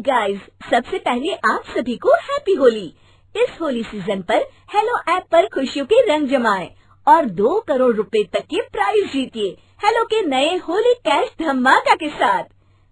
Guys, सबसे पहले आप सभी को हैप्पी होली। इस होली सीजन पर हेलो ऐप पर खुशियों के रंग जमाएं और 2 करोड़ रुपए तक के प्राइज जीतिए हेलो के नए होली कैश धमाका के साथ।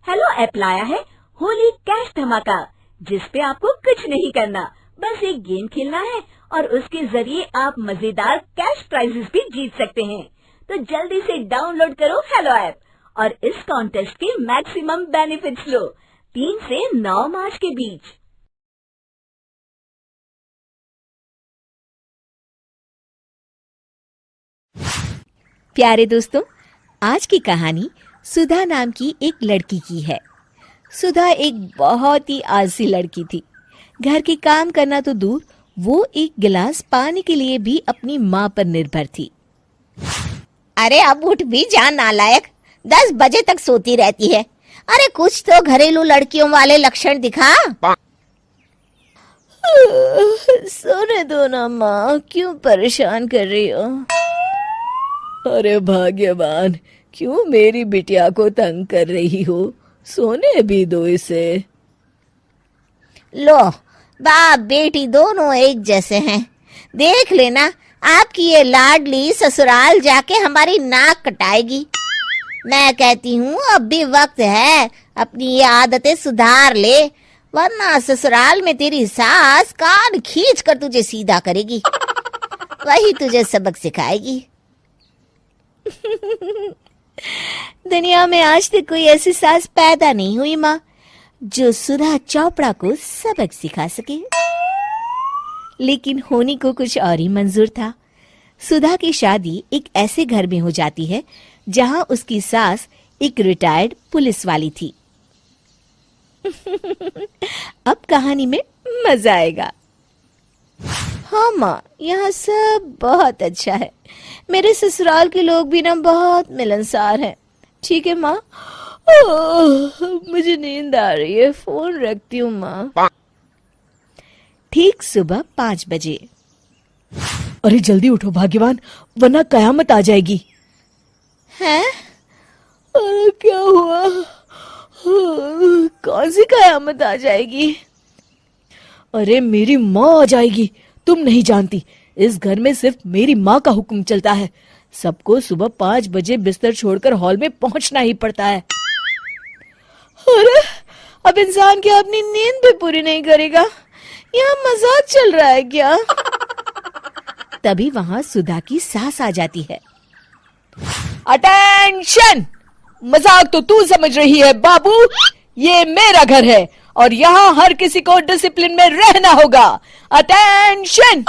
हेलो ऐप लाया है होली कैश धमाका, जिस पे आपको कुछ नहीं करना, बस एक गेम खेलना है और उसके जरिए आप मजेदार कैश प्राइजेस भी जीत सकते हैं। तो जल्दी से डाउनलोड करो हेलो ऐप और इस कॉन्टेस्ट के मैक्सिमम बेनिफिट्स लो 3 से 9 मार्च के बीच। प्यारे दोस्तों, आज की कहानी सुधा नाम की एक लड़की की है। सुधा एक बहुत ही आलसी लड़की थी। घर के काम करना तो दूर, वो एक गिलास पानी के लिए भी अपनी माँ पर निर्भर थी। अरे अब उठ भी जा नालायक, 10 बजे तक सोती रहती है। अरे कुछ तो घरेलू लड़कियों वाले लक्षण दिखा। सोने दो ना माँ, क्यों परेशान कर रही हो? अरे भाग्यवान, क्यों मेरी बिटिया को तंग कर रही हो? सोने भी दो इसे। लो, बाप बेटी दोनों एक जैसे हैं। देख लेना, आपकी ये लाडली ससुराल जाके हमारी नाक कटाएगी। मैं कहती हूँ अब भी वक्त है, अपनी ये आदतें सुधार ले, वरना ससुराल में तेरी सास कान खींच कर तुझे सीधा करेगी। वही तुझे सबक सिखाएगी। दुनिया में आज तक कोई ऐसी सास पैदा नहीं हुई माँ, जो सुधा चोपड़ा को सबक सिखा सके। लेकिन होनी को कुछ और ही मंजूर था। सुधा की शादी एक ऐसे घर में हो जाती है जहां उसकी सास एक रिटायर्ड पुलिस वाली थी। अब कहानी में मजा आएगा। हाँ माँ, यहाँ सब बहुत अच्छा है। मेरे ससुराल के लोग भी ना बहुत मिलनसार हैं। ठीक है माँ, मुझे नींद आ रही है, फोन रखती हूँ माँ। ठीक सुबह 5 बजे। अरे जल्दी उठो भाग्यवान, वरना कयामत आ जाएगी। हैं? अरे क्या हुआ? कौन सी कयामत आ जाएगी? अरे मेरी माँ आ जाएगी। तुम नहीं जानती, इस घर में सिर्फ मेरी माँ का हुक्म चलता है। सबको सुबह 5 बजे बिस्तर छोड़कर हॉल में पहुंचना ही पड़ता है। अरे अब इंसान क्या अपनी नींद भी पूरी नहीं करेगा? यहाँ मजाक चल रहा है क्या? तभी वहां सुधा की सास आ जाती है। अटेंशन! मजाक तो तू समझ रही है बाबू, ये मेरा घर है और यहाँ हर किसी को डिसिप्लिन में रहना होगा। अटेंशन!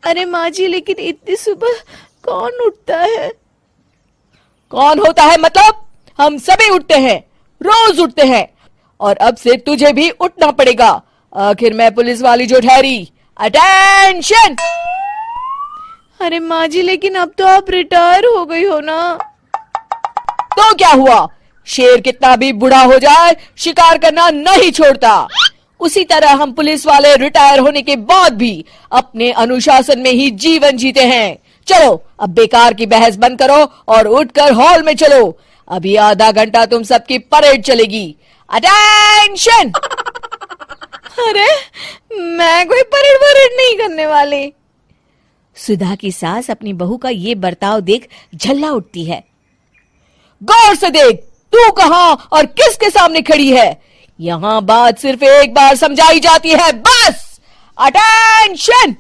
अरे माँ जी, लेकिन इतनी सुबह कौन उठता है? कौन होता है मतलब? हम सभी उठते हैं, रोज उठते हैं, और अब से तुझे भी उठना पड़ेगा। आखिर मैं पुलिस वाली जो ठहरी। अटेंशन! अरे माँ जी, लेकिन अब तो आप रिटायर हो गई हो ना। तो क्या हुआ? शेर कितना भी बूढ़ा हो जाए, शिकार करना नहीं छोड़ता। उसी तरह हम पुलिस वाले रिटायर होने के बाद भी अपने अनुशासन में ही जीवन जीते हैं। चलो अब बेकार की बहस बंद करो और उठकर हॉल में चलो। अभी आधा घंटा तुम सबकी परेड चलेगी। अटेंशन! अरे मैं कोई परेड नहीं करने वाली। सुधा की सास अपनी बहू का ये बर्ताव देख झल्ला उठती है। गौर से देख, तू कहां और किसके सामने खड़ी है? यहां बात सिर्फ एक बार समझाई जाती है, बस। अटेंशन!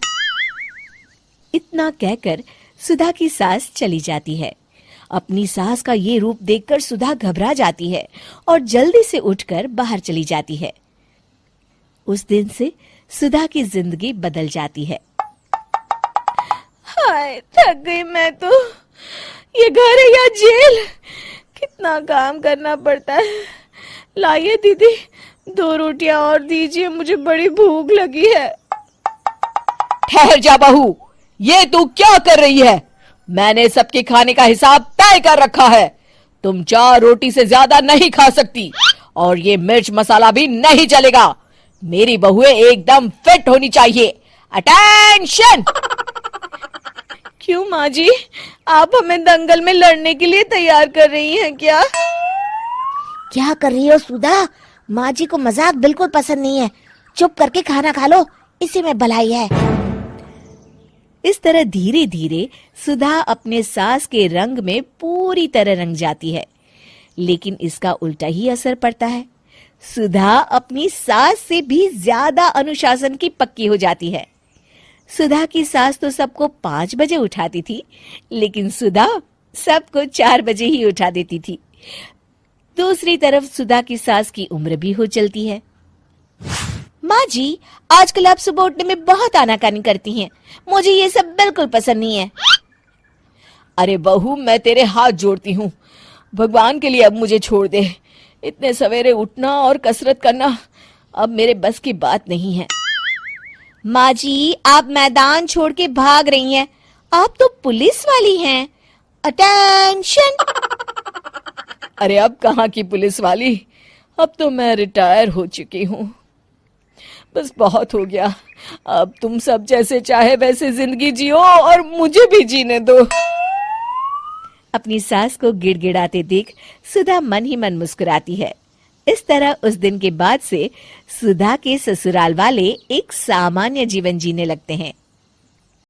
इतना कहकर सुधा की सास चली जाती है। अपनी सास का ये रूप देखकर सुधा घबरा जाती है और जल्दी से उठकर बाहर चली जाती है। उस दिन से सुधा की जिंदगी बदल जाती है। हाय, थक गई मैं तो। ये घर है या जेल? कितना काम करना पड़ता है। लाइए दीदी, 2 रोटियां और दीजिए, मुझे बड़ी भूख लगी है। ठहर जा बहू, ये तू क्या कर रही है? मैंने सबके खाने का हिसाब तय कर रखा है। तुम 4 रोटी से ज्यादा नहीं खा सकती और ये मिर्च मसाला भी नहीं चलेगा। मेरी बहुएं एकदम फिट होनी चाहिए। अटेंशन! क्यों माँ जी, आप हमें दंगल में लड़ने के लिए तैयार कर रही हैं क्या? क्या कर रही हो सुधा? माँ जी को मजाक बिल्कुल पसंद नहीं है। चुप करके खाना खा लो, इसी में भलाई है। इस तरह धीरे धीरे सुधा अपने सास के रंग में पूरी तरह रंग जाती है, लेकिन इसका उल्टा ही असर पड़ता है। सुधा अपनी सास से भी ज्यादा अनुशासन की पक्की हो जाती है। सुधा की सास तो सबको 5 बजे उठाती थी, लेकिन सुधा सबको 4 बजे ही उठा देती थी। दूसरी तरफ सुधा की सास की उम्र भी हो चलती है। माँ जी, आजकल आप सुबह उठने में बहुत आनाकानी करती हैं। मुझे ये सब बिल्कुल पसंद नहीं है। अरे बहू, मैं तेरे हाथ जोड़ती हूँ, भगवान के लिए अब मुझे छोड़ दे। इतने सवेरे उठना और कसरत करना अब मेरे बस की बात नहीं है। माँ जी, आप मैदान छोड़ के भाग रही हैं। आप तो पुलिस वाली हैं। अटेंशन! अरे अब कहाँ की पुलिस वाली, अब तो मैं रिटायर हो चुकी हूँ। बस बहुत हो गया, अब तुम सब जैसे चाहे वैसे जिंदगी जियो और मुझे भी जीने दो। अपनी सास को गिड़गिड़ाते देख सुधा मन ही मन मुस्कुराती है। इस तरह उस दिन के बाद से सुधा के ससुराल वाले एक सामान्य जीवन जीने लगते हैं।